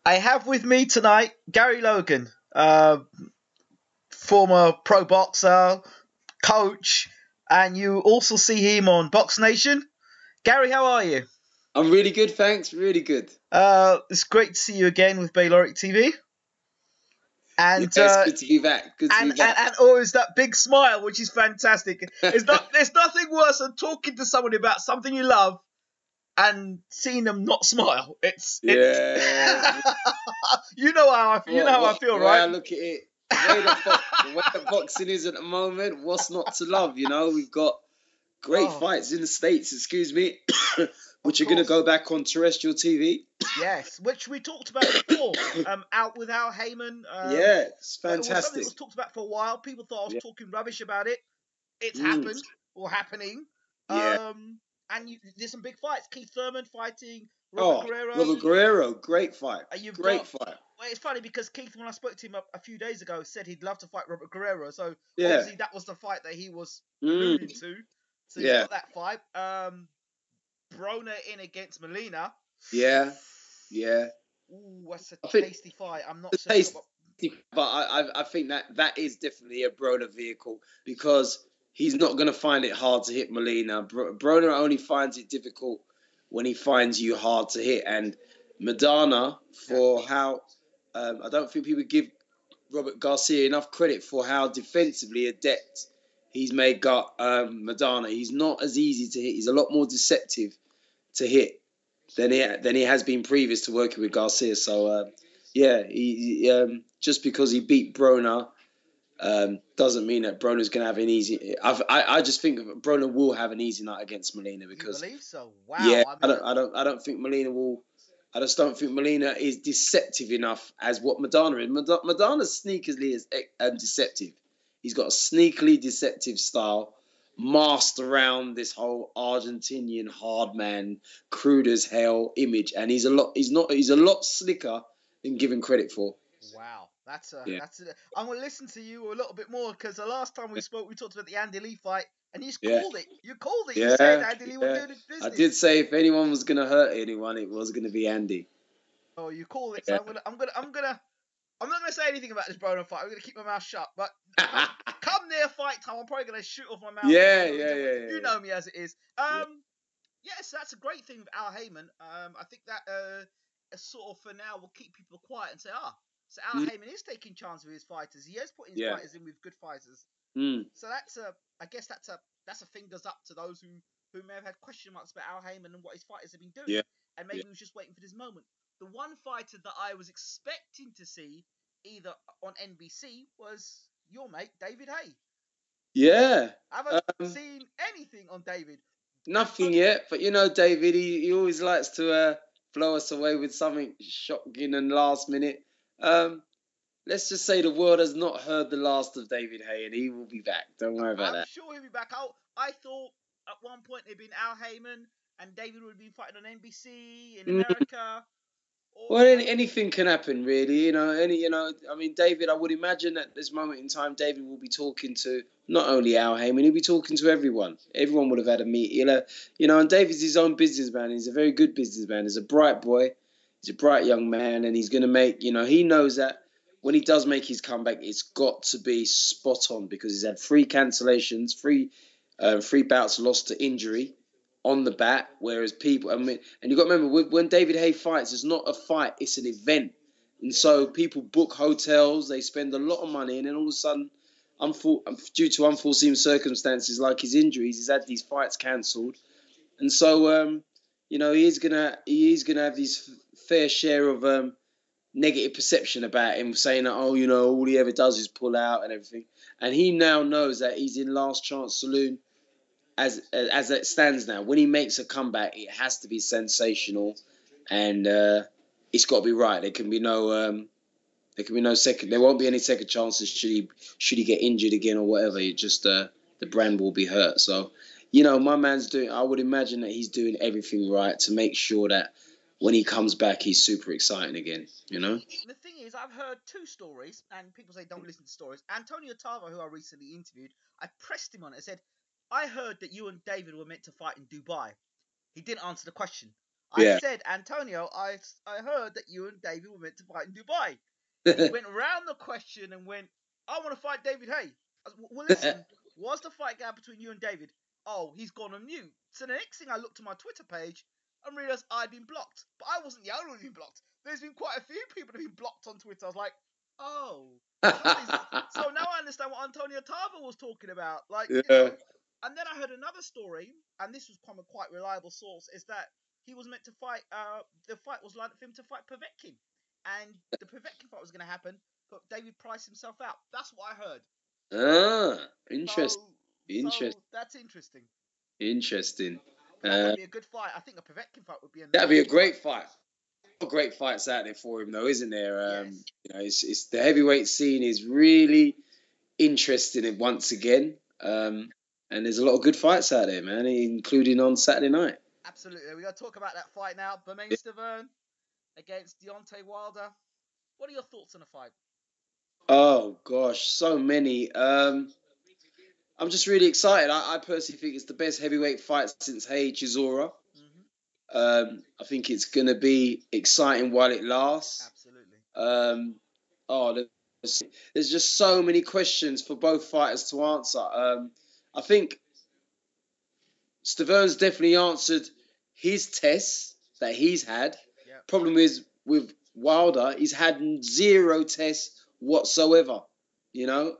I have with me tonight Gary Logan, former pro boxer, coach, and you also see him on Boxnation. Gary, how are you? I'm really good, thanks. Really good. It's great to see you again with BWTV. Yeah, And it's good to be back. Good to and, be and back. and always that big smile, which is fantastic. There's nothing worse than talking to somebody about something you love and seeing them not smile. It's Yeah. you know how I feel, The way I right? look at it, the way that boxing is at the moment, what's not to love? You know, we've got great Oh, fights in the States, excuse me, of which are going to course. go back on terrestrial TV. Yes, which we talked about before. Out with Al Heyman. Yeah, it's It was something that fantastic. was talked about for a while. People thought I was Yeah. talking rubbish about it. It's Mm. happened or happening. Yeah. There's some big fights. Keith Thurman fighting Robert Oh, Guerrero. Robert Guerrero, great fight. You've Great got. fight. Well, it's funny because Keith, when I spoke to him a few days ago, said he'd love to fight Robert Guerrero. So Yeah. obviously that was the fight that he was Mm. alluding to. So he's Yeah. got that fight. Broner in against Molina. Yeah. Yeah. Ooh, that's a I think tasty fight. I'm not the so sure, taste, but I think that is definitely a Broner vehicle because he's not going to find it hard to hit Molina. Broner only finds it difficult when he finds you hard to hit. And Madonna, for how I don't think people give Robert Garcia enough credit for how defensively adept he's made Madonna. He's not as easy to hit. He's a lot more deceptive to hit than he has been previous to working with Garcia. So yeah, just because he beat Broner doesn't mean that Broner's going to have an easy. I just think Broner will have an easy night against Molina because you believe so? yeah, Wow. I mean, I don't think Molina will. I just don't think Molina is deceptive enough as what Madonna is. Madonna's sneakily is deceptive. He's got a sneakily deceptive style, masked around this whole Argentinian hard man, crude as hell image, and he's a lot slicker than given credit for. wow. Yeah. I'm gonna listen to you a little bit more because the last time we spoke, we talked about the Andy Lee fight, and you Yeah. called it. You called it. You said Yeah, Andy Lee would yeah. do the I business. did say if anyone was gonna hurt anyone, it was gonna be Andy. Oh, you called it. So Yeah. I'm not gonna say anything about this Broner fight. I'm gonna keep my mouth shut. But come near fight time, I'm probably gonna shoot off my mouth. Yeah, You know me as it is. Yes, that's a great thing with Al Heyman. I think that sort of for now will keep people quiet and say, so Al Heyman is taking chance with his fighters. He is putting his fighters in with good fighters. So I guess that's a fingers up to those who may have had question marks about Al Heyman and what his fighters have been doing. Yeah. And maybe he was just waiting for this moment. The one fighter that I was expecting to see either on NBC was your mate David Hay. Yeah. I haven't seen anything on David. Nothing yet, but you know, David, he always likes to blow us away with something shocking and last minute. Let's just say the world has not heard the last of David Hay, and he will be back. Don't worry about I'm that. sure he'll be back out. I thought at one point it'd been Al Heyman and David would be fighting on NBC in America. Well, anything can happen, really. I mean, David. I would imagine at this moment in time, David will be talking to not only Al Heyman, he'll be talking to everyone. Everyone would have had a meet. And David's his own businessman. He's a very good businessman. He's a bright boy. He's a bright young man, and he's going to make. He knows that when he does make his comeback, it's got to be spot on because he's had 3 cancellations, 3 bouts lost to injury on the bat, whereas people, and you got to remember, when David Hay fights, it's not a fight, it's an event. And so people book hotels, they spend a lot of money, and then all of a sudden, due to unforeseen circumstances like his injuries, he's had these fights cancelled. And so, he is gonna have his fair share of negative perception about him, saying that, all he ever does is pull out and everything. And he now knows that he's in last chance saloon as it stands now. When he makes a comeback, it has to be sensational, and it's got to be right. There can be no second. There won't be any second chances should he get injured again or whatever. It just the brand will be hurt. So, my man's doing. I would imagine that he's doing everything right to make sure that when he comes back, he's super exciting again. The thing is, I've heard 2 stories, and people say don't listen to stories. Antonio Tarver, who I recently interviewed, I pressed him on it. I said, I heard that you and David were meant to fight in Dubai. He didn't answer the question. I said, Antonio, I heard that you and David were meant to fight in Dubai. He went around the question and went, I want to fight David Hay. I said, well, listen, what's the fight gap between you and David? Oh, he's gone on mute. So the next thing I looked at my Twitter page and realised I'd been blocked. But I wasn't the only one who'd been blocked. There's been quite a few people who've been blocked on Twitter. I was like, oh. So now I understand what Antonio Tarver was talking about. Like, you know. And then I heard another story, and this was from a quite reliable source, is that he was meant to fight, the fight was lined up for him to fight Povetkin. And the Povetkin fight was going to happen, but David priced himself out. That's what I heard. Interesting. So that's interesting. Interesting. That would be a good fight. I think a Povetkin fight would be a nice that'd be a great fight. Great fights out there for him, though, isn't there? Yes. You know, it's the heavyweight scene is really interesting once again. And there's a lot of good fights out there, man, including on Saturday night. Absolutely. We're going to talk about that fight now. Bermane Stiverne against Deontay Wilder. What are your thoughts on the fight? Oh, gosh, so many. I'm just really excited. I personally think it's the best heavyweight fight since Hey Chisora. I think it's going to be exciting while it lasts. Absolutely. There's just so many questions for both fighters to answer. I think Stiverne's definitely answered his tests that he's had. Yep. Problem is with Wilder, he's had 0 tests whatsoever. You know,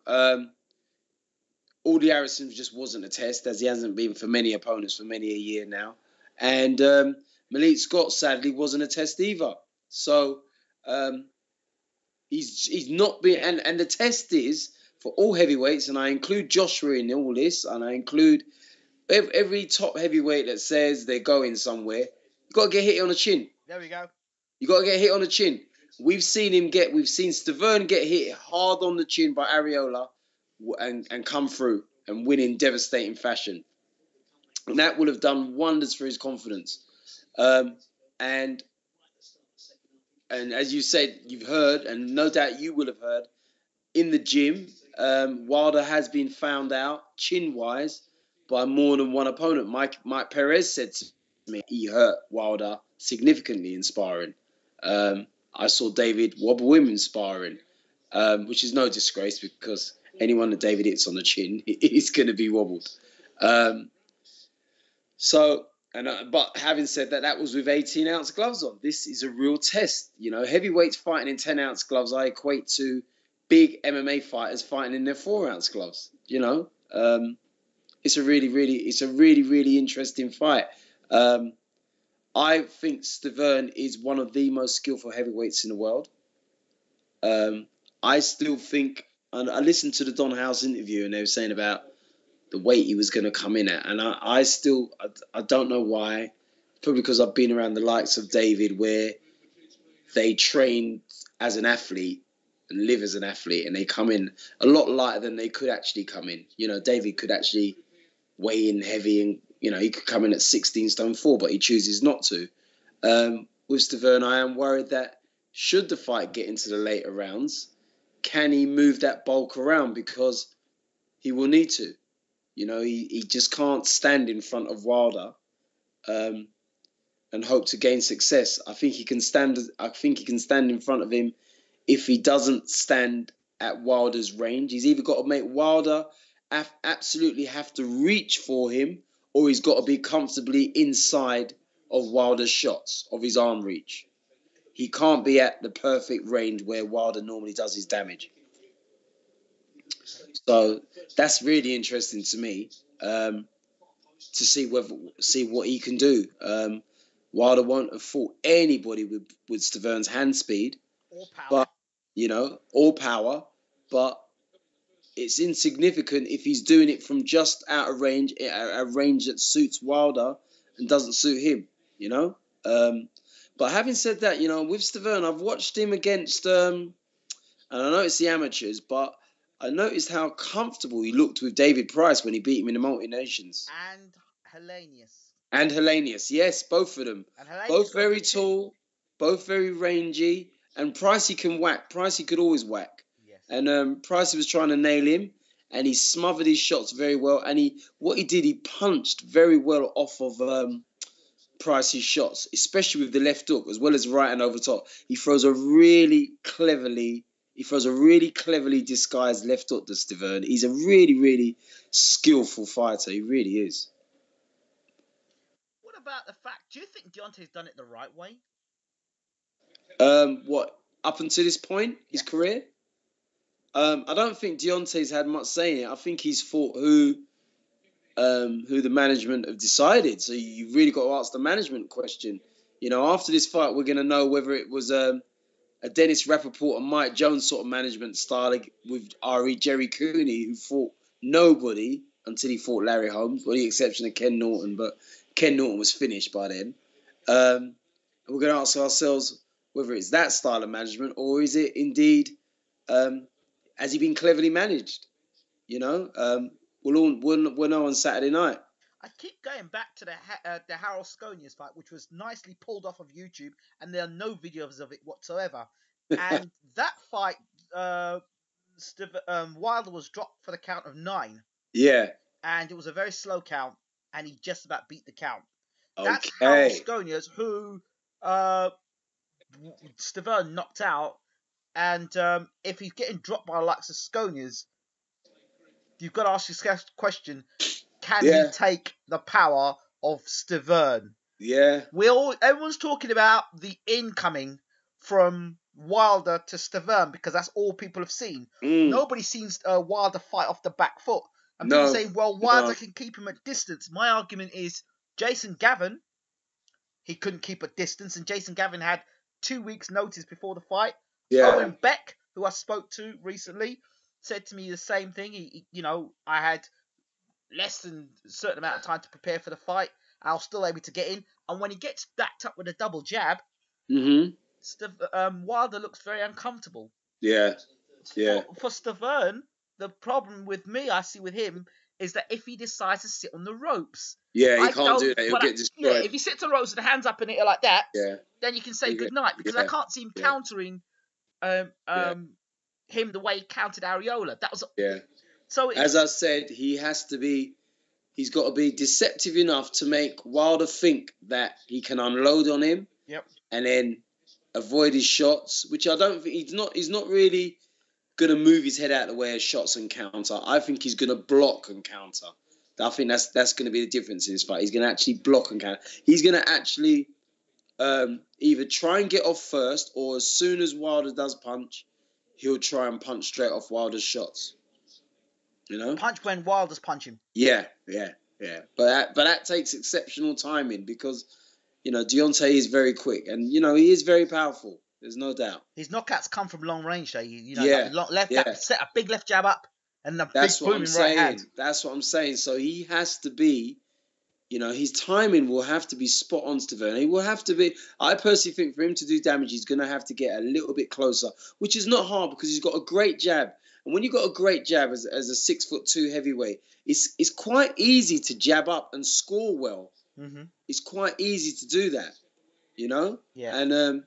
Aldi Harrison just wasn't a test, as he hasn't been for many opponents for many a year now. And Malik Scott, sadly, wasn't a test either. So he's not been... And the test is, for all heavyweights, and I include Joshua in all this, and I include every top heavyweight that says they're going somewhere, you've got to get hit on the chin. There we go. You got to get hit on the chin. We've seen Stiverne get hit hard on the chin by Areola and come through and win in devastating fashion. And that will have done wonders for his confidence. And as you said, you've heard, and no doubt you will have heard, in the gym, Wilder has been found out, chin-wise, by more than one opponent. Mike Perez said to me he hurt Wilder significantly in sparring. I saw David wobble him in sparring, which is no disgrace because anyone that David hits on the chin is going to be wobbled. But having said that, that was with 18-ounce gloves on. This is a real test. You know, heavyweights fighting in 10-ounce gloves, I equate to big MMA fighters fighting in their 4-ounce gloves. You know, it's a really interesting fight. I think Stiverne is one of the most skillful heavyweights in the world. I still think, and I listened to the Don House interview, and they were saying about the weight he was going to come in at, and I don't know why. Probably because I've been around the likes of David, where they train as an athlete and live as an athlete, and they come in a lot lighter than they could actually come in. You know, David could actually weigh in heavy, and you know he could come in at 16 stone 4, but he chooses not to. With Stiverne, I am worried that should the fight get into the later rounds, can he move that bulk around, because he will need to. You know, he just can't stand in front of Wilder and hope to gain success. I think he can stand in front of him if he doesn't stand at Wilder's range. He's either got to make Wilder absolutely have to reach for him, or he's got to be comfortably inside of Wilder's shots, of his arm reach. He can't be at the perfect range where Wilder normally does his damage. So that's really interesting to me, to see what he can do. Wilder won't have fought anybody with Stiverne's hand speed, or power, but it's insignificant if he's doing it from just out of range, a range that suits Wilder and doesn't suit him. You know. But having said that, you know, with Stiverne, I've watched him against, and I know it's the amateurs, but I noticed how comfortable he looked with David Price when he beat him in the multi-nations. And Helenius, yes, both of them. Both very tall, both very rangy, and Pricey can whack. Pricey could always whack. Yes. And Pricey was trying to nail him, and he smothered his shots very well. And he punched very well off of Price's shots, especially with the left hook as well as right and over top. He throws a really cleverly disguised left hook to Stiverne. He's a really, really skillful fighter. He really is. What about the fact? Do you think Deontay's done it the right way? What up until this point, his career? I don't think Deontay's had much say in it. I think he's fought who the management have decided. So you really got to ask the management question. You know, after this fight, we're going to know whether it was a Dennis Rappaport and Mike Jones sort of management style with R.E. Jerry Cooney, who fought nobody until he fought Larry Holmes, with the exception of Ken Norton. But Ken Norton was finished by then. And we're going to ask ourselves whether it's that style of management or is it indeed, has he been cleverly managed? You know, we'll know on Saturday night. I keep going back to the Harold Sconius fight, which was nicely pulled off of YouTube, and there are no videos of it whatsoever. And that fight, Wilder was dropped for the count of 9. Yeah. And it was a very slow count, and he just about beat the count. Okay. That's Harold Sconius, who Stiverne knocked out. And if he's getting dropped by the likes of Sconius, you've got to ask yourself the question, can he take the power of Stiverne? Yeah. Everyone's talking about the incoming from Wilder to Stiverne because that's all people have seen. Nobody's seen Wilder fight off the back foot. And people say, well, Wilder can keep him at distance. My argument is Jason Gavin, he couldn't keep a distance, and Jason Gavin had 2 weeks' notice before the fight. Yeah. Owen Beck, who I spoke to recently, said to me the same thing. I had less than a certain amount of time to prepare for the fight. I was still able to get in. And when he gets backed up with a double jab, Wilder looks very uncomfortable. Yeah. Yeah. For Stiverne, the problem with me, I see with him, is that if he decides to sit on the ropes. Yeah, he can't do that. He'll get destroyed. Yeah, if he sits on the ropes with the hands up in it like that, then you can say goodnight. Because I can't see him countering him the way he countered Areola. That was So as I said, he's got to be deceptive enough to make Wilder think that he can unload on him. Yep. And then avoid his shots, which I don't think he's not really going to move his head out of the way of shots and counter. I think he's going to block and counter. I think that's going to be the difference in this fight. He's going to actually block and counter. He's going to actually either try and get off first, or as soon as Wilder does punch, he'll try and punch straight off Wilder's shots. You know? Punch when Wilder's punching. Yeah. But that takes exceptional timing because, you know, Deontay is very quick and, you know, he is very powerful. There's no doubt. His knockouts come from long range, though. Set a big left jab up and a big booming right hand. That's what I'm saying. So he has to be, you know, his timing will have to be spot on, Stiverne. He will have to be. I personally think for him to do damage, he's going to have to get a little bit closer, which is not hard because he's got a great jab. And when you've got a great jab as a 6'2" heavyweight, it's quite easy to jab up and score well. Mm-hmm. It's quite easy to do that, you know? Yeah. And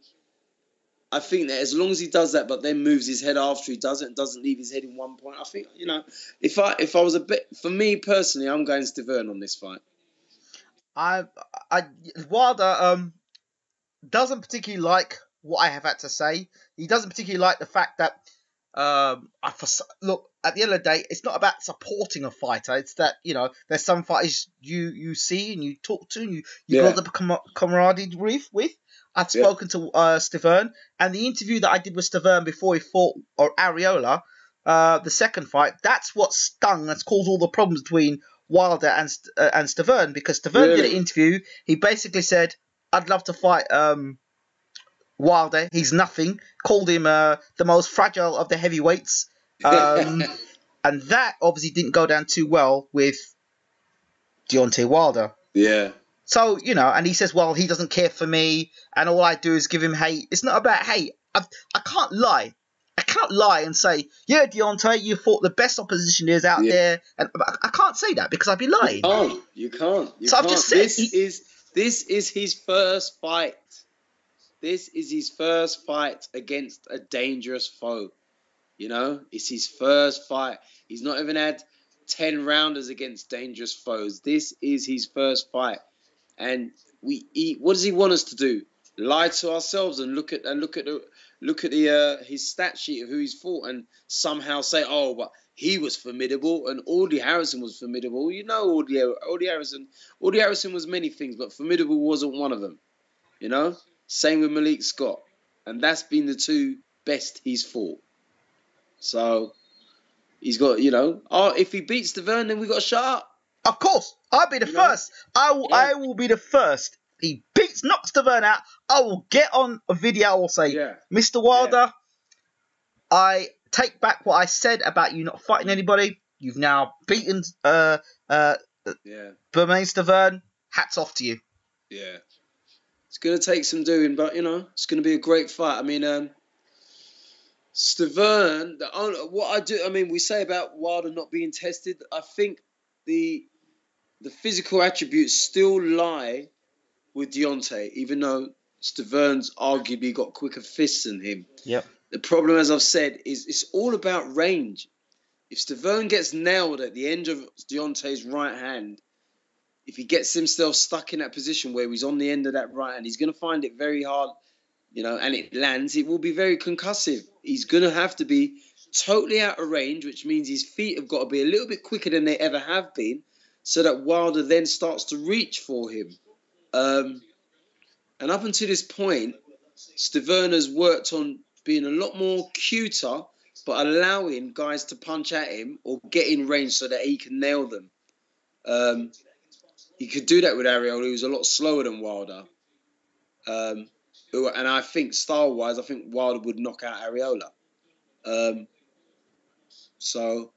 I think that as long as he does that, but then moves his head after he does it and doesn't leave his head in one point, I think, you know, if I was a bit, for me personally, I'm going Stiverne on this fight. Wilder doesn't particularly like what I have had to say. He doesn't particularly like the fact that look, at the end of the day, it's not about supporting a fighter. It's that, you know, there's some fighters you see and you talk to and you build up a camaraderie with. I've spoken to Stiverne, and the interview that I did with Stiverne before he fought Areola, the second fight, that's what stung. That's caused all the problems between Wilder and Stiverne, because Stiverne did an interview. He basically said, "I'd love to fight Wilder. He's nothing." Called him the most fragile of the heavyweights, and that obviously didn't go down too well with Deontay Wilder. Yeah. So, you know, and he says, well, he doesn't care for me, and all I do is give him hate. It's not about hate. I can't lie. I can't lie and say, yeah, Deontay, you fought the best opposition there is out there. And I can't say that because I'd be lying. You can't. I've just said this is his first fight. This is his first fight against a dangerous foe. You know, it's his first fight. He's not even had 10 rounders against dangerous foes. This is his first fight. And what does he want us to do? Lie to ourselves and look at his stat sheet of who he's fought and somehow say, oh, but he was formidable and Audley Harrison was formidable. You know, Audley Harrison was many things, but formidable wasn't one of them. You know, same with Malik Scott, and that's been the two best he's fought. So he's got, if he beats Stiverne, then we got to shut up. Of course, I'll be the first. I will be the first. He knocks Stiverne out. I will get on a video. I will say, Mr. Wilder, I take back what I said about you not fighting anybody. You've now beaten Bermain Stiverne. Hats off to you. Yeah. It's going to take some doing, but, it's going to be a great fight. I mean, Stiverne, we say about Wilder not being tested, I think the physical attributes still lie with Deontay, even though Stiverne's arguably got quicker fists than him. Yep. The problem, as I've said, is it's all about range. If Stiverne gets nailed at the end of Deontay's right hand, if he gets himself stuck in that position where he's on the end of that right hand, he's going to find it very hard, and it lands, it will be very concussive. He's going to have to be totally out of range, which means his feet have got to be a little bit quicker than they ever have been, so that Wilder then starts to reach for him. And up until this point, Stiverne has worked on being a lot more cuter, but allowing guys to punch at him or get in range so that he can nail them. He could do that with Arreola, who's a lot slower than Wilder. And I think style-wise, I think Wilder would knock out Arreola. So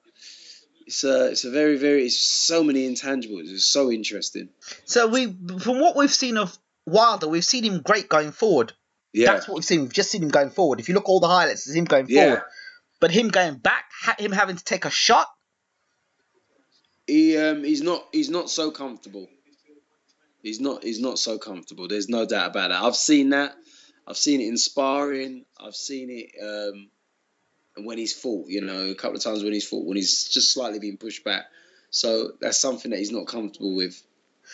it's so many intangibles. It's so interesting. So from what we've seen of Wilder, we've seen him great going forward. Yeah. That's what we've seen. We've just seen him going forward. If you look at all the highlights, it's him going forward. But him going back, him having to take a shot. He's not so comfortable. He's not so comfortable. There's no doubt about that. I've seen that. I've seen it in sparring. I've seen it when he's fought. A couple of times when he's fought, when he's just slightly being pushed back. So that's something that he's not comfortable with.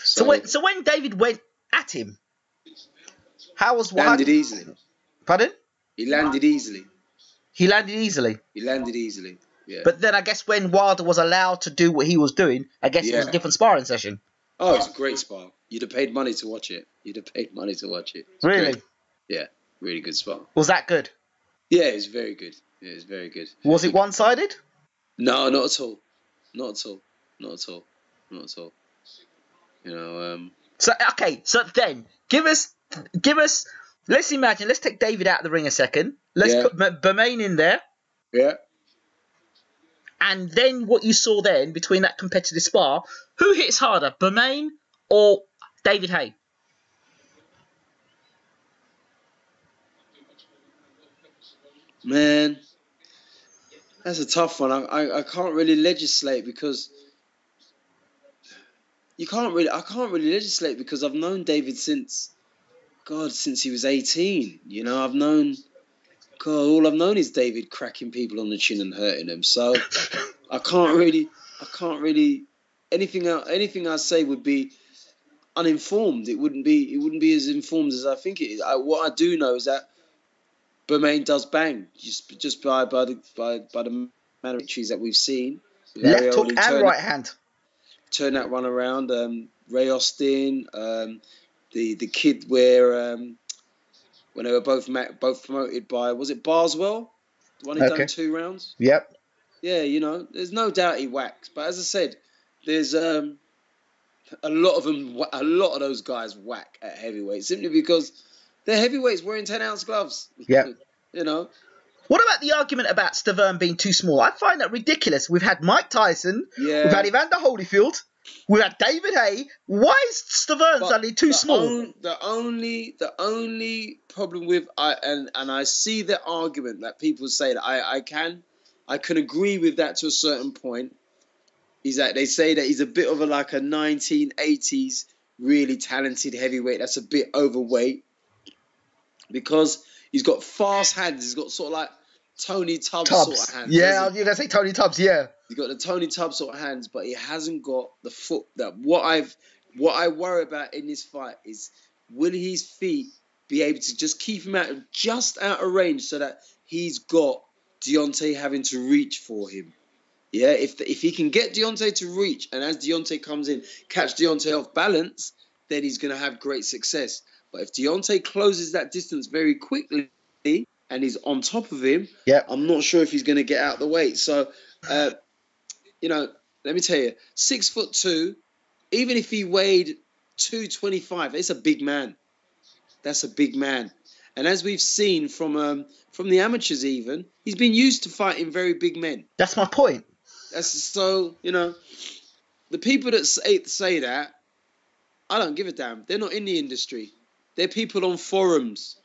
So when David went at him, landed easily. Pardon? He landed easily. He landed easily. Yeah. But then I guess when Wilder was allowed to do what he was doing, I guess it was a different sparring session. Oh, it's a great spar. You'd have paid money to watch it. It's really? Great. Yeah, really good spar. Was that good? Yeah, it was very good. Was it one-sided? No, not at all. So then give us. Let's take David out of the ring a second. Let's put Bermain in there. Yeah. And then what you saw then between that competitive spar, who hits harder, Bermain or David Haye? Man, that's a tough one. I can't really legislate because I can't really legislate because I've known David since he was 18. All I've known is David cracking people on the chin and hurting them. So I can't really anything I say would be uninformed. It wouldn't be as informed as I think it is. What I do know is that Bermain does bang just by the manner of victories that we've seen. Left hook and right hand. Turn that one around. Ray Austin, the kid where when they were both promoted by, was it Barswell? The one who done 2 rounds? Yep. Yeah, there's no doubt he whacks. But as I said, there's a lot of those guys whack at heavyweight simply because they're heavyweights wearing 10-ounce gloves. Yeah. What about the argument about Stiverne being too small? I find that ridiculous. We've had Mike Tyson. Yeah. We've had Evander Holyfield. We've had David Haye. Why is Stiverne suddenly too small? The only problem with and I see the argument that people say that I can agree with that to a certain point, is that they say that he's a bit of a 1980s really talented heavyweight that's a bit overweight because he's got fast hands. He's got sort of like Tony Tubbs sort of hands. Yeah, you're going to say Tony Tubbs, yeah. He's got the Tony Tubbs sort of hands, but he hasn't got the foot that what I've what I worry about in this fight is, will his feet be able to just keep him just out of range so that he's got Deontay having to reach for him? Yeah, if he can get Deontay to reach, and as Deontay comes in, catch Deontay off balance, then he's going to have great success. But if Deontay closes that distance very quickly and he's on top of him, I'm not sure if he's going to get out of the way. So, you know, let me tell you, 6'2", even if he weighed 225, it's a big man. That's a big man. And as we've seen from the amateurs even, he's been used to fighting very big men. That's my point. So, you know, the people that say that, I don't give a damn. They're not in the industry. They're people on forums.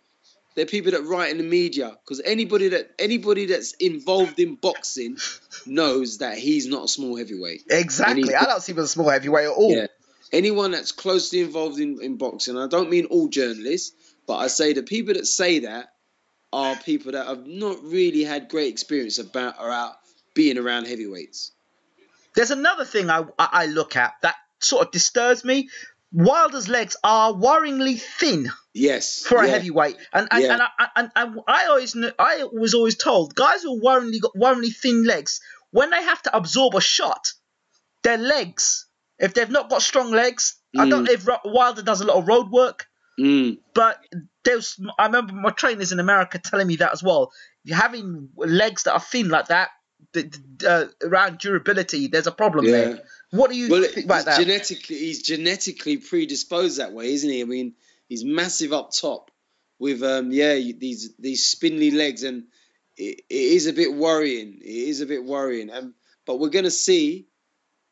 They're people that write in the media. Because anybody that's involved in boxing knows that he's not a small heavyweight. Exactly. I don't see him as a small heavyweight at all. Yeah. Anyone that's closely involved in boxing, I don't mean all journalists, but I say the people that say that are people that have not really had great experience about being around heavyweights. There's another thing I look at that sort of disturbs me. Wilder's legs are worryingly thin. Yes. For a heavyweight, and I was always told guys who got worryingly thin legs, when they have to absorb a shot, their legs, if they've not got strong legs, I don't know if Wilder does a lot of road work, but I remember my trainers in America telling me that as well. Having legs that are thin like that, around durability, there's a problem there. What do you think about that? He's genetically predisposed that way, isn't he? I mean, he's massive up top with these spindly legs, and it is a bit worrying. It is a bit worrying. But we're gonna see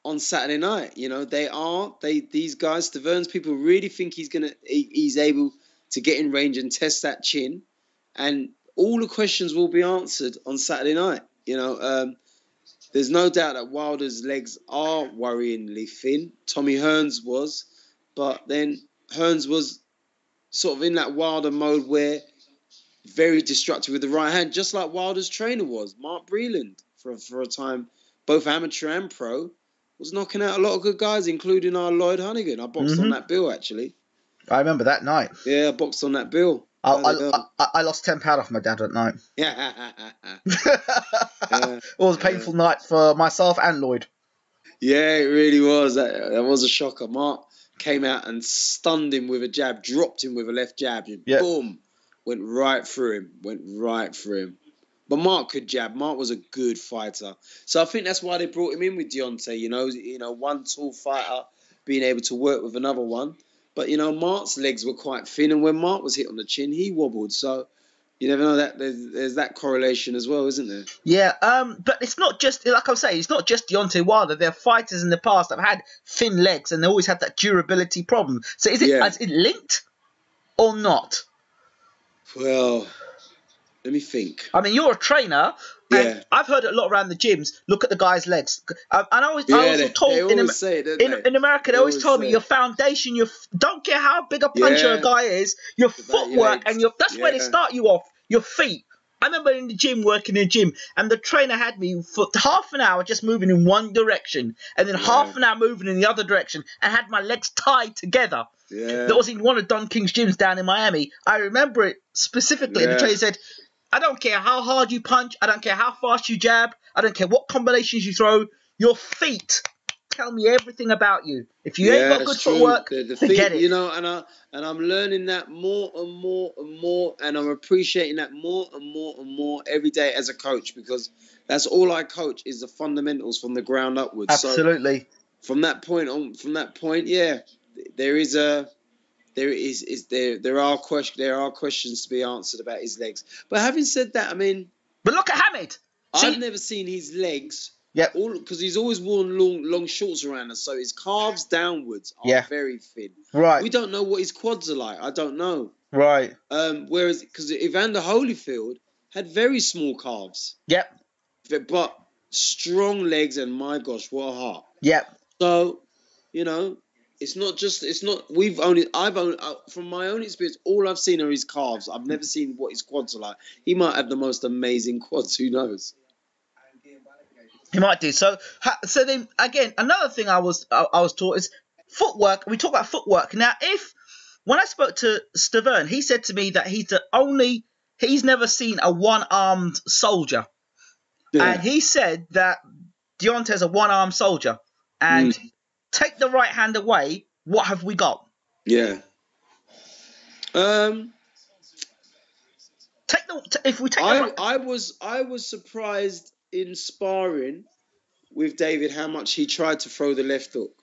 on Saturday night. You know, these guys, Stiverne's people really think he's able to get in range and test that chin, and all the questions will be answered on Saturday night. You know, there's no doubt that Wilder's legs are worryingly thin. Tommy Hearns was, but then Hearns was sort of in that Wilder mode where very destructive with the right hand, just like Wilder's trainer was. Mark Breland, for a time, both amateur and pro, was knocking out a lot of good guys, including our Lloyd Hunnigan. I boxed on that bill, actually. I remember that night. Yeah, I boxed on that bill. I lost £10 off my dad that night. It was a painful night for myself and Lloyd. Yeah, it really was. That was a shocker. Mark came out and stunned him with a jab, dropped him with a left jab, and boom, went right through him. But Mark could jab. Mark was a good fighter. So I think that's why they brought him in with Deontay. You know, one tall fighter being able to work with another one. But, you know, Mark's legs were quite thin, and when Mark was hit on the chin, he wobbled. So you never know that there's that correlation as well, isn't there? Yeah, but it's not just, like I was saying, it's not just Deontay Wilder. There are fighters in the past that have had thin legs, and they always had that durability problem. So is it linked or not? Well, let me think. I mean, you're a trainer, and I've heard it a lot around the gyms. Look at the guy's legs. And I was told in America, they always told me your foundation, don't care how big a puncher a guy is, your footwork, and that's where they start you off, your feet. I remember in the gym, working in the gym, and the trainer had me for half an hour just moving in one direction, and then half an hour moving in the other direction, and had my legs tied together. Yeah. That was in one of Don King's gyms down in Miami. I remember it specifically. The trainer said, I don't care how hard you punch. I don't care how fast you jab. I don't care what combinations you throw. Your feet tell me everything about you. If you ain't got good footwork, the feet, forget it. You know, and I'm learning that more and more and more, and I'm appreciating that more and more and more every day as a coach, because that's all I coach is the fundamentals from the ground upwards. Absolutely. So from that point, there are questions to be answered about his legs. But having said that, I mean, but look at Hamid. I've never seen his legs. Because he's always worn long shorts around us, so his calves downwards are very thin. Right. We don't know what his quads are like. I don't know. Right. Whereas, because Evander Holyfield had very small calves. Yep. But strong legs, and my gosh, what a heart. Yep. So, you know, from my own experience, all I've seen are his calves. I've never seen what his quads are like. He might have the most amazing quads. Who knows? He might do. So then again, another thing I was taught is footwork. We talk about footwork now. When I spoke to Stiverne, he said to me that he's never seen a one-armed soldier, and he said that Deontay's a one-armed soldier, and take the right hand away. What have we got? Yeah. I was surprised in sparring with David how much he tried to throw the left hook.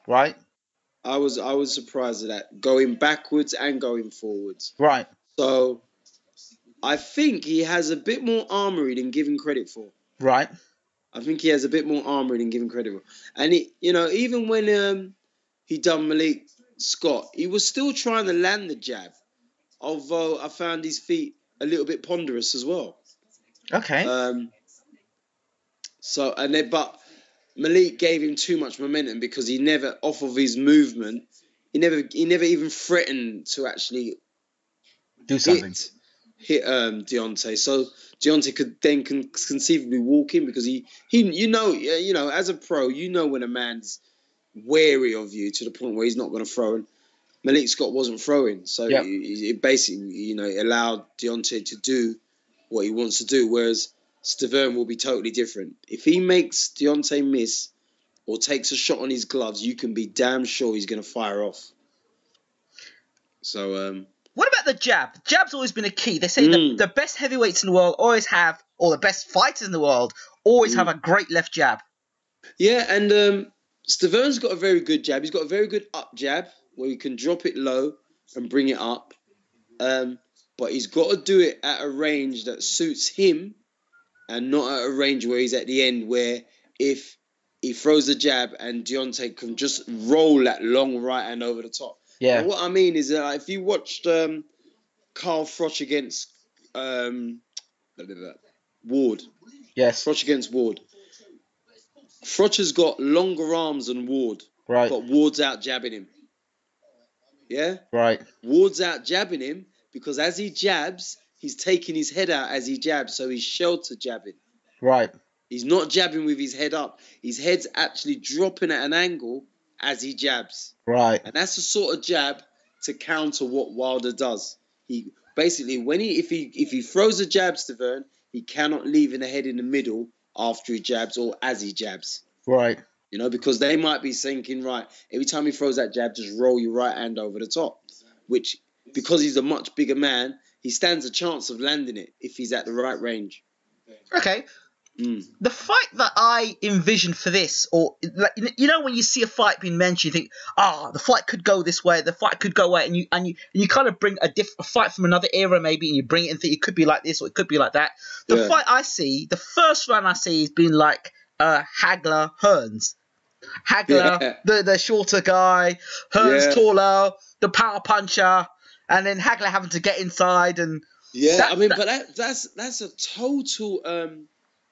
Right. I was surprised at that, going backwards and going forwards. Right. So I think he has a bit more armory than given credit for. Right. I think he has a bit more armory than given credit for. And even when he done Malik Scott, he was still trying to land the jab. Although I found his feet a little bit ponderous as well. Okay. But Malik gave him too much momentum because he never, off of his movement, he never even threatened to actually do something. Hit Deontay. So Deontay could then conceivably walk in because he as a pro, when a man's wary of you to the point where he's not going to throw. And Malik Scott wasn't throwing, so it basically it allowed Deontay to do what he wants to do. Whereas Stiverne will be totally different. If he makes Deontay miss or takes a shot on his gloves, you can be damn sure he's going to fire off. So. What about the jab? The jab's always been a key. They say the best heavyweights in the world always have, or the best fighters in the world always have a great left jab. Yeah, and Stiverne's got a very good jab. He's got a very good up jab where he can drop it low and bring it up. But he's got to do it at a range that suits him and not at a range where he's at the end where if he throws the jab and Deontay can just roll that long right hand over the top. Yeah. Now, what I mean is that if you watched Carl Froch against Ward. Yes. Froch against Ward. Froch has got longer arms than Ward. Right. But Ward's out jabbing him. Yeah? Right. Ward's out jabbing him because as he jabs, he's taking his head out as he jabs, so he's shelter jabbing. Right. He's not jabbing with his head up. His head's actually dropping at an angle as he jabs. Right. And that's the sort of jab to counter what Wilder does. He basically, if he throws a jab, Stiverne, he cannot leave in the head in the middle after he jabs or as he jabs. Right. Because they might be thinking, right, every time he throws that jab, just roll your right hand over the top. Which, because he's a much bigger man, he stands a chance of landing it if he's at the right range. Okay. The fight that I envision for this, or when you see a fight being mentioned, you think, the fight could go this way, the fight could go away, and you kind of bring a fight from another era maybe, and you bring it and think it could be like this or it could be like that. The fight I see, the first one I see has been like Hagler Hearns. Hagler, the shorter guy, Hearns taller, the power puncher, and then Hagler having to get inside and but that's a total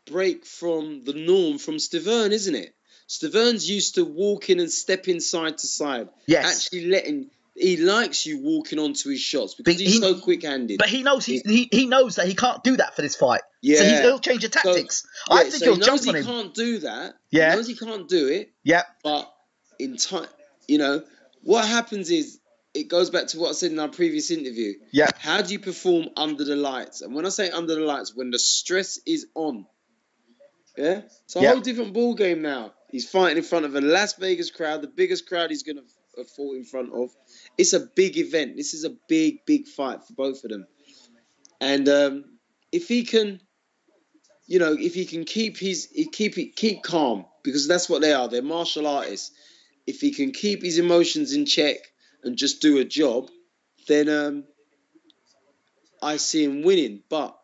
break from the norm from Stiverne, isn't it? Stiverne's used to walking and stepping side to side. Yes. Actually he likes you walking onto his shots because he's so quick-handed. But he knows he knows that he can't do that for this fight. Yeah. So he'll change the tactics. I think he'll jump on him. He can't do that. Yeah. He knows he can't do it. Yeah. But in time, what happens is, it goes back to what I said in our previous interview. Yeah. How do you perform under the lights? And when I say under the lights, when the stress is on. Yeah? It's a whole different ball game now. He's fighting in front of a Las Vegas crowd, the biggest crowd he's going to fought in front of. It's a big event. This is a big, big fight for both of them. And if he can, keep calm, because that's what they are. They're martial artists. If he can keep his emotions in check and just do a job, then I see him winning. But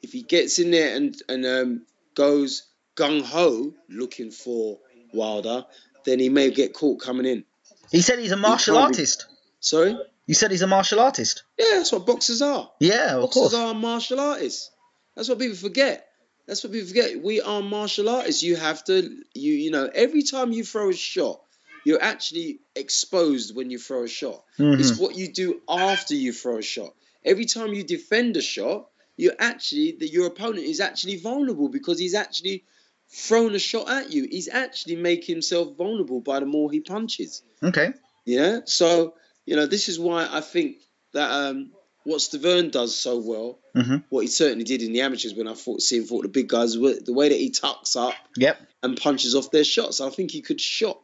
if he gets in there and goes gung-ho looking for Wilder, then he may get caught coming in. He said he's a martial artist. Sorry? You said he's a martial artist. Yeah, that's what boxers are. Yeah, of course. Boxers are martial artists. That's what people forget. We are martial artists. You have to, every time you throw a shot, you're actually exposed when you throw a shot. Mm-hmm. It's what you do after you throw a shot. Every time you defend a shot, your opponent is actually vulnerable because he's actually thrown a shot at you. He's actually making himself vulnerable by the more he punches. Okay. Yeah. So, this is why I think that what Stiverne does so well, what he certainly did in the amateurs when I fought the big guys, the way that he tucks up and punches off their shots. I think he could shock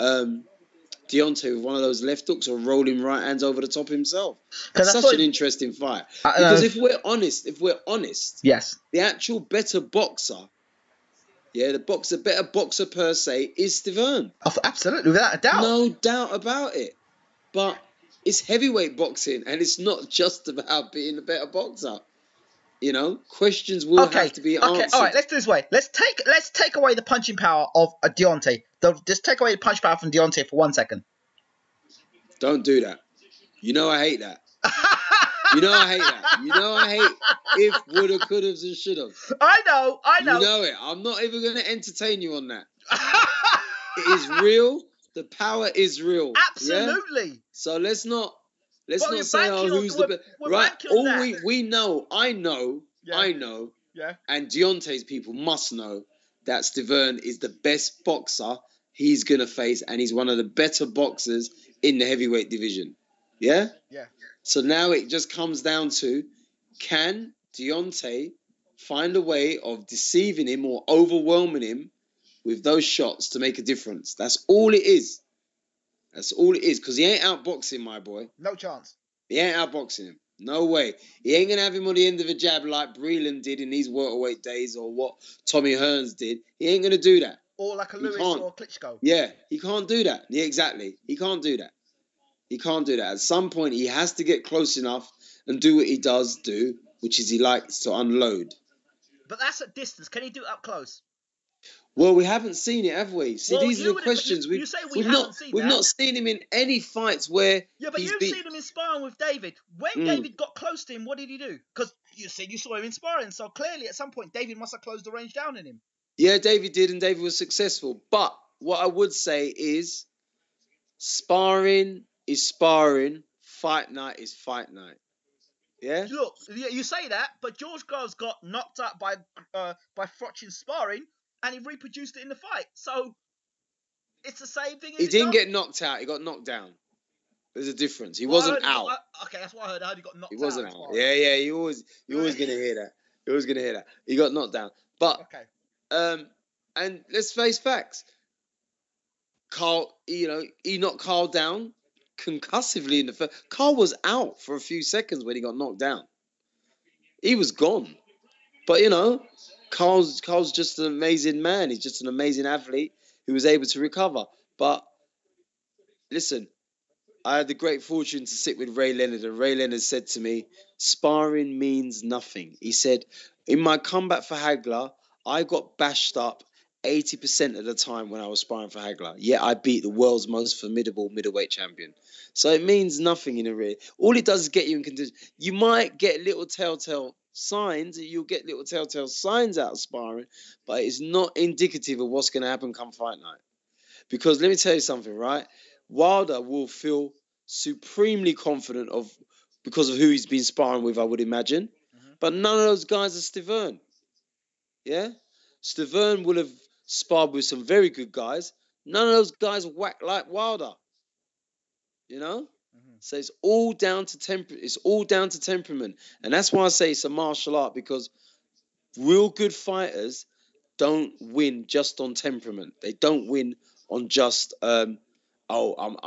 Deontay with one of those left hooks or rolling right hands over the top himself. It's such an interesting fight. Because if we're honest, yes, the actual better boxer, the better boxer per se is Stiverne. Oh, absolutely, without a doubt. No doubt about it. But it's heavyweight boxing, and it's not just about being a better boxer. Questions will have to be answered. Okay, all right, let's do this way. Let's take away the punching power of a Deontay. Just take away the punch power from Deontay for 1 second. Don't do that. I hate that. I hate if, woulda, couldas, and shoulda. I know. You know it. I'm not even going to entertain you on that. It is real. The power is real. Absolutely. Yeah? So let's not say, who's the best. Right? We know, I know, and Deontay's people must know that Stiverne is the best boxer he's going to face, and he's one of the better boxers in the heavyweight division. Yeah? Yeah. So now it just comes down to, can Deontay find a way of deceiving him or overwhelming him with those shots to make a difference? That's all it is. Because he ain't outboxing my boy. No chance. He ain't outboxing him. No way. He ain't going to have him on the end of a jab like Breland did in these welterweight days or what Tommy Hearns did. He ain't going to do that. Or like a Lewis or a Klitschko. Yeah, he can't do that. Yeah, exactly. He can't do that. At some point, he has to get close enough and do what he does do, which is he likes to unload. But that's at distance. Can he do it up close? Well, we haven't seen it, have we? See, these are the questions. You say we've not seen him in any fights where. Yeah, but you've seen him in sparring with David. When David got close to him, what did he do? Because you said you saw him in sparring, so clearly at some point David must have closed the range down in him. Yeah, David did, and David was successful. But what I would say is, sparring is sparring. Fight night is fight night. Yeah. Look, you say that, but George Groves got knocked out by Froch sparring, and he reproduced it in the fight. So it's the same thing. He didn't get knocked out. He got knocked down. There's a difference. He wasn't out. Okay, that's what I heard. I heard he got knocked out. He wasn't out. Yeah. You're always gonna hear that. You're always gonna hear that. He got knocked down. But and let's face facts. Carl, he knocked Carl down concussively in the first. Carl was out for a few seconds when he got knocked down. He was gone. But Carl's just an amazing man. He's just an amazing athlete who was able to recover. But listen, I had the great fortune to sit with Ray Leonard, and Ray Leonard said to me, sparring means nothing. He said, in my comeback for Hagler, I got bashed up 80% of the time when I was sparring for Hagler. Yet I beat the world's most formidable middleweight champion. So it means nothing in a ring. All it does is get you in condition. You might get little telltale signs. You'll get little telltale signs out of sparring, but it's not indicative of what's going to happen come fight night. Because let me tell you something, right? Wilder will feel supremely confident because of who he's been sparring with, I would imagine. But none of those guys are Stiverne. Yeah? Stiverne will have sparred with some very good guys. None of those guys whack like Wilder. So it's all down to temperament. And that's why I say it's a martial art, because real good fighters don't win just on temperament. They don't win on just I'm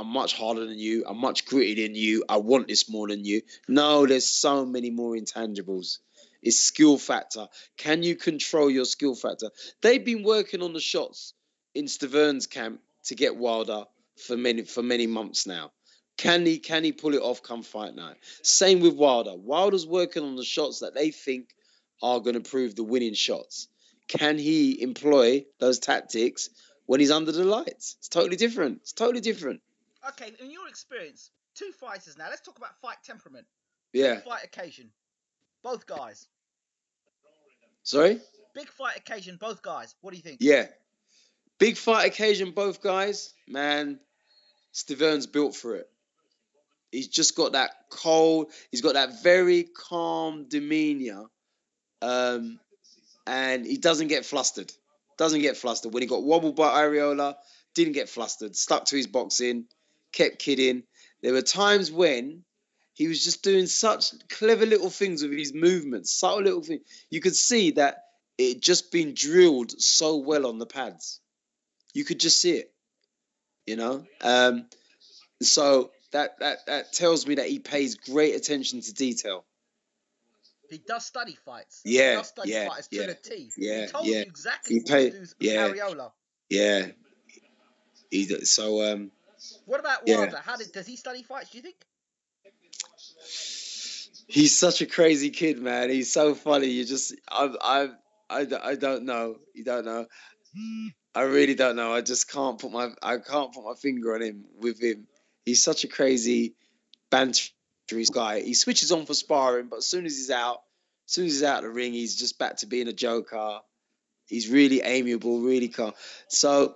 much harder than you, I'm much grittier than you, I want this more than you. No, there's so many more intangibles. It's skill factor. Can you control your skill factor? They've been working on the shots in Stiverne's camp to get Wilder for many months now. Can he pull it off come fight night? Same with Wilder. Wilder's working on the shots that they think are going to prove the winning shots. Can he employ those tactics when he's under the lights? It's totally different. Okay, in your experience, two fighters now. Let's talk about fight temperament. Yeah. Big fight occasion. Both guys. Sorry? Big fight occasion, both guys. What do you think? Yeah. Big fight occasion, both guys. Man, Stiverne's built for it. He's just got that cold, he's got that very calm demeanor. And he doesn't get flustered. doesn't get flustered. When he got wobbled by Ariola, didn't get flustered, stuck to his boxing, kept kidding. There were times when he was just doing such clever little things with his movements, subtle little things. You could see that it had just been drilled so well on the pads. You could just see it, you know. So that tells me that he pays great attention to detail. He does study fights. Yeah, he does study fighters to the T. Yeah, he told you exactly what to do with Ariola. Yeah. So what about Wilder? Does he study fights? Do you think? He's such a crazy kid, man. He's so funny. You just I don't know. You don't know. I really don't know. I just can't put my finger on him with him. He's such a crazy banter guy. He switches on for sparring, but as soon as he's out of the ring, he's just back to being a joker. He's really amiable, really calm. So,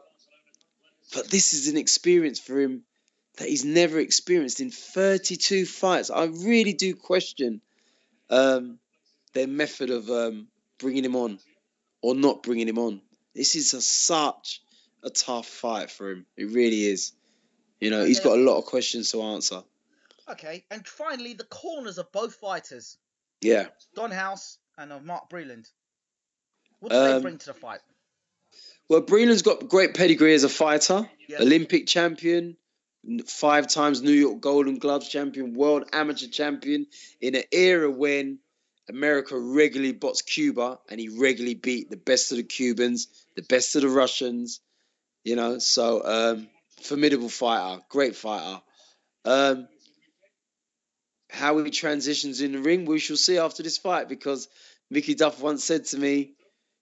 but this is an experience for him that he's never experienced in 32 fights. I really do question their method of bringing him on or not bringing him on. This is such a tough fight for him. It really is. You know, he's got a lot of questions to answer. Okay, and finally, the corners of both fighters. Yeah. Don House and Mark Breland. What do they bring to the fight? Well, Breland's got great pedigree as a fighter. Yes. Olympic champion, 5 times New York Golden Gloves champion, world amateur champion in an era when America regularly boxed Cuba and he regularly beat the best of the Cubans, the best of the Russians, you know, so formidable fighter, great fighter. How he transitions in the ring, we shall see after this fight, because Mickey Duff once said to me,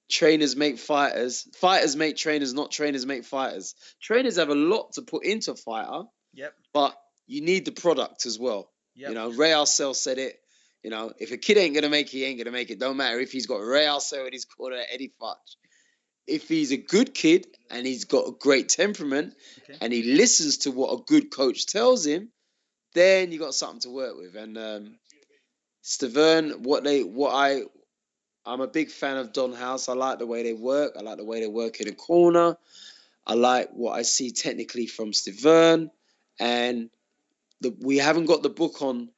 trainers make fighters, fighters make trainers, not trainers make fighters. Trainers have a lot to put into a fighter, but you need the product as well. You know, Ray Arcel said it, you know, if a kid ain't going to make it, he ain't going to make it. Don't matter if he's got Ray Arcel in his corner, Eddie Futch. If he's a good kid and he's got a great temperament and he listens to what a good coach tells him, then you got something to work with. And Stiverne, I'm a big fan of Don House. I like the way they work. I like the way they work in the corner. I like what I see technically from Stiverne. And we haven't got the book on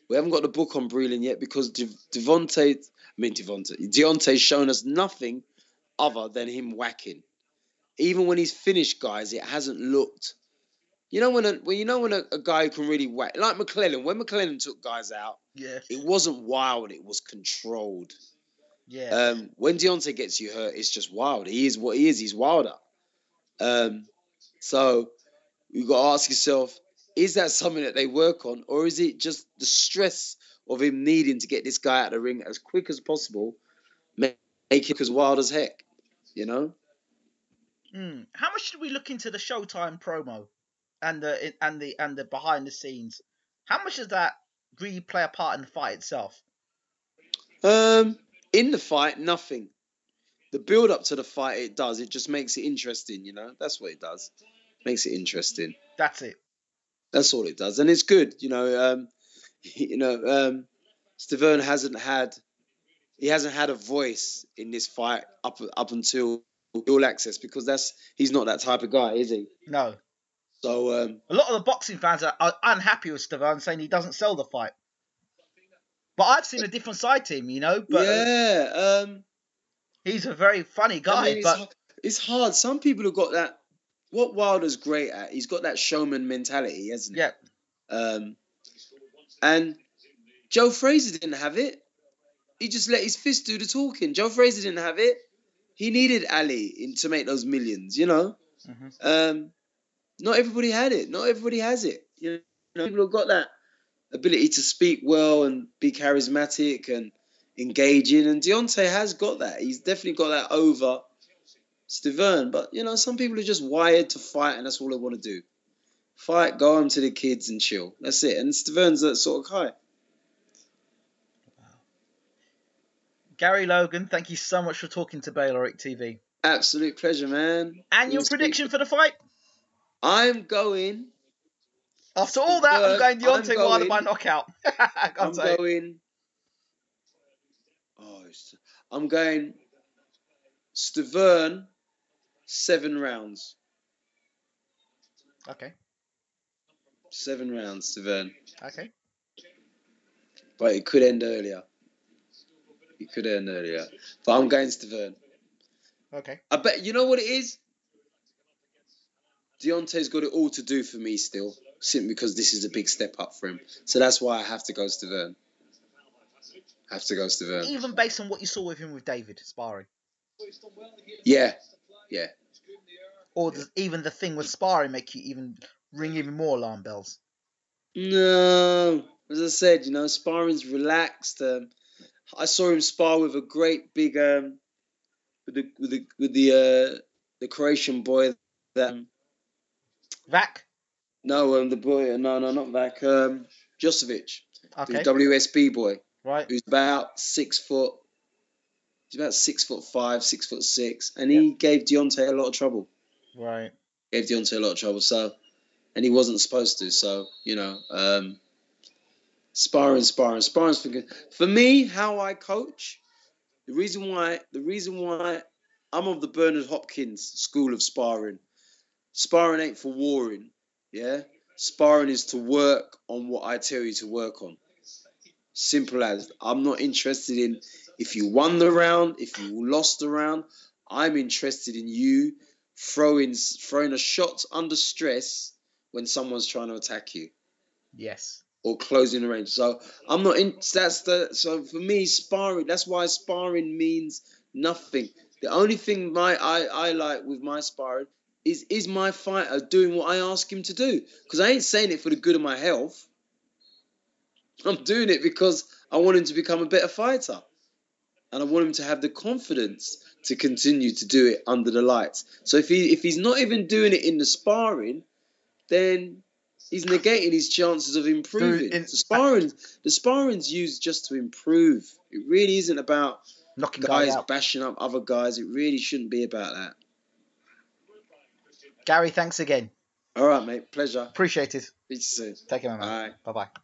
Breland yet, because Deontay's shown us nothing other than him whacking. Even when he's finished guys, it hasn't looked. You know when a guy can really whack, like McClellan. When McClellan took guys out, it wasn't wild. It was controlled. Yeah. When Deontay gets you hurt, it's just wild. He is what he is. He's wilder. So you got to ask yourself: is that something that they work on, or is it just the stress of him needing to get this guy out of the ring as quick as possible, make it as wild as heck? You know. How much should we look into the Showtime promo and the behind the scenes? How much does that really play a part in the fight itself? In the fight, nothing. The build up to the fight, it does. It just makes it interesting, you know. That's what it does. Makes it interesting. That's it. That's all it does, and it's good, you know. Stiverne hasn't had a voice in this fight up until All Access, because he's not that type of guy, is he? No. So a lot of the boxing fans are unhappy with Stiverne, saying he doesn't sell the fight. But I've seen a different side to him, you know. But he's a very funny guy. I mean, it's hard. Some people have got that. What Wilder's great at, he's got that showman mentality, hasn't he? Yeah. And Joe Frazier didn't have it. He just let his fist do the talking. Joe Frazier didn't have it. He needed Ali to make those millions, you know. Mm-hmm. Not everybody had it. Not everybody has it. You know, people have got that ability to speak well and be charismatic and engaging. And Deontay has got that. He's definitely got that over Stiverne. But, you know, some people are just wired to fight, and that's all they want to do. Fight, go home to the kids and chill. That's it. And Stiverne's that sort of guy. Gary Logan, thank you so much for talking to Bayloric TV. Absolute pleasure, man. And your prediction for the fight? I'm going... After all that, I'm going Deontay Wilder by knockout. I'm going Stiverne 7 rounds. Okay. 7 rounds, Stiverne. Okay. But it could end earlier. But I'm going Stiverne. Okay. I bet, you know what it is? Deontay's got it all to do for me still, simply because this is a big step up for him. So that's why I have to go Stiverne. Even based on what you saw with him with David sparring. Yeah. Or does even the thing with sparring make you even ring even more alarm bells? No, as I said, you know, sparring's relaxed. I saw him spar with a great big with the Croatian boy that Vac? no the boy not Vac Josovic, Okay. the WSB boy, Right. who's about 6 foot. He's about 6'5", 6'6", and he gave Deontay a lot of trouble. Right. So, and he wasn't supposed to. So, you know, sparring's for good. For me, how I coach, the reason why I'm of the Bernard Hopkins school of sparring. Sparring ain't for warring, yeah. Sparring is to work on what I tell you to work on. Simple as. I'm not interested in if you won the round, if you lost the round. I'm interested in you throwing a shot under stress when someone's trying to attack you. Yes. Or closing the range. So I'm not in. So for me, sparring. That's why sparring means nothing. The only thing I like with my sparring is my fighter doing what I ask him to do. Because I ain't saying it for the good of my health. I'm doing it because I want him to become a better fighter. And I want him to have the confidence to continue to do it under the lights. So if he's not even doing it in the sparring, then he's negating his chances of improving. The sparring's used just to improve. It really isn't about knocking guys bashing up other guys. It really shouldn't be about that. Gary, thanks again. All right, mate. Pleasure. Appreciate it. Speak to you soon. Take care, man. Bye. Bye-bye.